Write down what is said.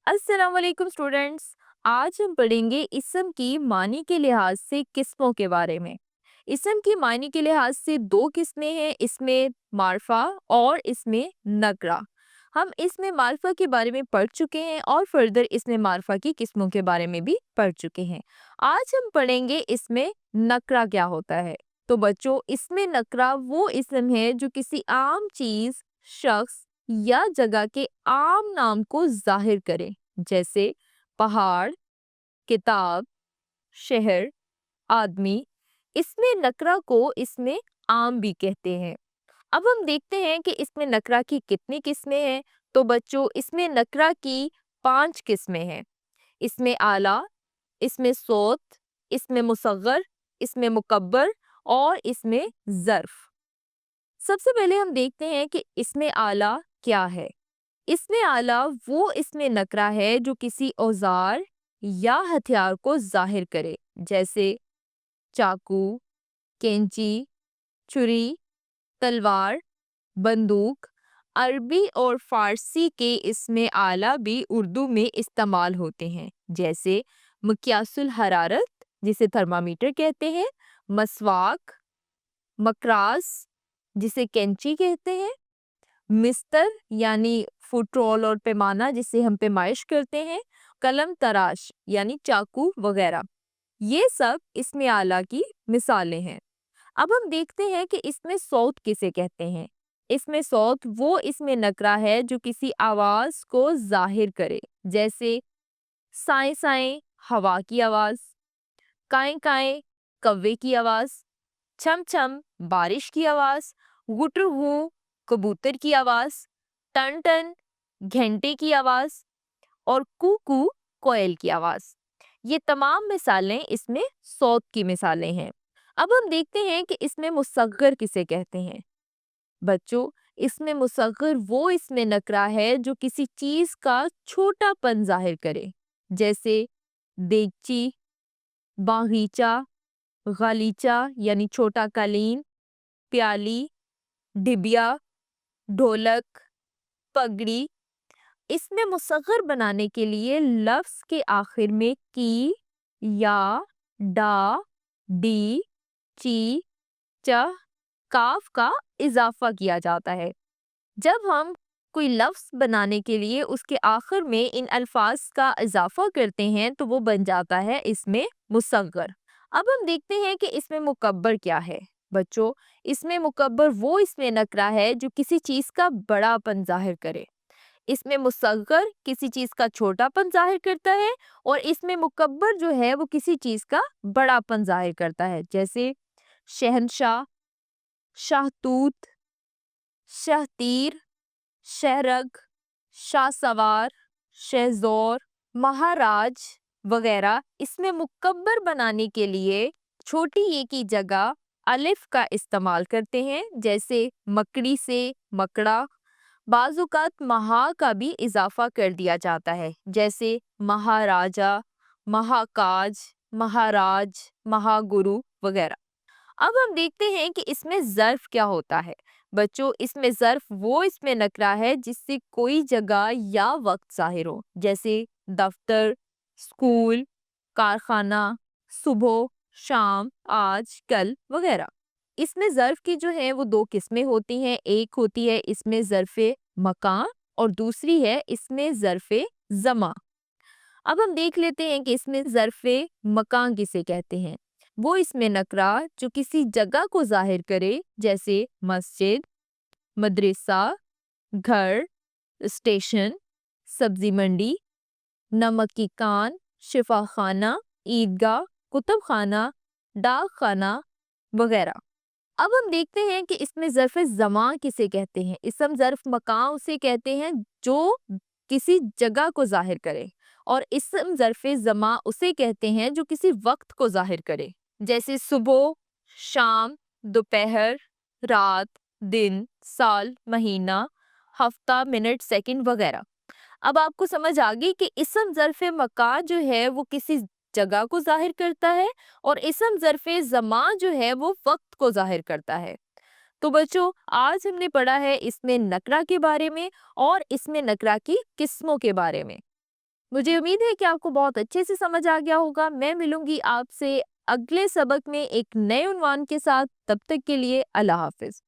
अस्सलाम वालेकुम स्टूडेंट्स। आज हम पढ़ेंगे इसम की मानी के लिहाज से किस्मों के बारे में। इसम की मानी के लिहाज से दो किस्में हैं, इसमें मार्फा और इसमें नकरा। हम इसमें मार्फा के बारे में पढ़ चुके हैं और फर्दर इसमें मार्फा की किस्मों के बारे में भी पढ़ चुके हैं। आज हम पढ़ेंगे इसमें नकरा क्या होता है। तो बच्चों, इसमें नकरा वो इसम है जो किसी आम चीज, शख्स या जगह के आम नाम को जाहिर करे, जैसे पहाड़, किताब, शहर, आदमी। इसमें नकरा को इसमें आम भी कहते हैं। अब हम देखते हैं कि इसमें नकरा की कितनी किस्में हैं। तो बच्चों, इसमें नकरा की 5 किस्में हैं। इसमें आला, इसमें सौत, इसमें मुसग्गर, इसमें मुकब्बर और इसमें ज़र्फ। सबसे पहले हम देखते हैं कि इसमें आला क्या है। इसमें आला वो इसमें नकरा है जो किसी औजार या हथियार को जाहिर करे, जैसे चाकू, कैंची, छुरी, तलवार, बंदूक। अरबी और फारसी के इसमें आला भी उर्दू में इस्तेमाल होते हैं, जैसे मक्यासुल हरारत, जिसे थर्मामीटर कहते हैं, मसवाक, मकरास, जिसे कैंची कहते हैं, मिस्तर यानी फुटरोल और पैमाना, जिसे हम पैमाइश करते हैं, कलम तराश यानी चाकू वगैरह। ये सब इसमें आला की मिसालें हैं। अब हम देखते हैं कि इसमें सौत किसे कहते हैं। इसमें सौत वो इसमें नकरा है जो किसी आवाज को जाहिर करे, जैसे साए साए हवा की आवाज, काए काए कव्वे की आवाज, छम छम बारिश की आवाज, गुटर गू कबूतर की आवाज, टन टन घंटे की आवाज और कू कू कोयल की आवाज। ये तमाम मिसालें इसमें सौत की मिसालें हैं। अब हम देखते हैं कि इसमें मुसग्गर किसे कहते हैं। बच्चों, इसमें मुसग्गर वो इसमें नकरा है जो किसी चीज का छोटापन जाहिर करे, जैसे देगची, बागीचा, गालीचा यानी छोटा कालीन, प्याली, डिबिया, ढोलक, पगड़ी। इसमें मुसग्गर बनाने के लिए लफ्ज के आखिर में की, या, डा, डी, ची, च, काफ का इजाफा किया जाता है। जब हम कोई लफ्ज बनाने के लिए उसके आखिर में इन अल्फाज का इजाफा करते हैं तो वो बन जाता है इसमें मुसग्गर। अब हम देखते हैं कि इसमें मुकब्बर क्या है। बच्चों, इसमें मुकब्बर वो इसमें नकरा है जो किसी चीज का बड़ापन जाहिर करे। इसमें मुसग्गर किसी चीज का छोटापन जाहिर करता है और इसमें मुकब्बर जो है वो किसी चीज का बड़ापन जाहिर करता है, जैसे शहनशाह, शाहतूत, शाहतीर, शहरग, शाहसवार, शहजोर, महाराज वगैरह। इसमें मुकब्बर बनाने के लिए छोटी ए की जगह अलिफ का इस्तेमाल करते हैं, जैसे मकड़ी से मकड़ा। बाजुकात महा का भी इजाफा कर दिया जाता है, जैसे महाराजा, महाकाज, महाराज, महागुरु वगैरह। अब हम देखते हैं कि इसमें ज़र्फ क्या होता है। बच्चों, इसमें ज़र्फ वो इसमें नकरा है जिससे कोई जगह या वक्त ज़ाहिर हो, जैसे दफ्तर, स्कूल, कारखाना, सुबह, शाम, आज, कल वगैरह। इसमें ज़र्फ की जो है वो दो किस्में होती हैं। एक होती है इसमें ज़र्फ़े मकान और दूसरी है इसमें ज़र्फ़े ज़मा। अब हम देख लेते हैं कि इसमें ज़र्फ़े मकान किसे कहते हैं। वो इसमें नकरा जो किसी जगह को जाहिर करे, जैसे मस्जिद, मदरसा, घर, स्टेशन, सब्जी मंडी, नमक की कान, शिफा खाना, ईदगाह, कुतुब खाना, डाक खाना वगैरह। अब हम देखते हैं कि इसमें ज़र्फ़ ज़मा किसे कहते हैं। इसम ज़र्फ़ मकान उसे कहते हैं जो किसी जगह को जाहिर करे और इसम ज़र्फ़ ज़मा उसे कहते हैं जो किसी वक्त को जाहिर करे, जैसे सुबह, शाम, दोपहर, रात, दिन, साल, महीना, हफ्ता, मिनट, सेकंड वगैरह। अब आपको समझ आ गई कि इसम ज़र्फ़ मकान जो है वो किसी जगह को जाहिर करता है और इसम ज़र्फ़े ज़मान जो है वो वक्त को जाहिर करता है। तो बच्चों, आज हमने पढ़ा है इसमें नकरा के बारे में और इसमें नकरा की किस्मों के बारे में। مجھے امید ہے کہ آپ کو بہت اچھے سے سمجھ آ گیا ہوگا۔ میں ملوں گی آپ سے اگلے سبق میں ایک نئے عنوان کے ساتھ۔ تب تک کے لیے اللہ حافظ۔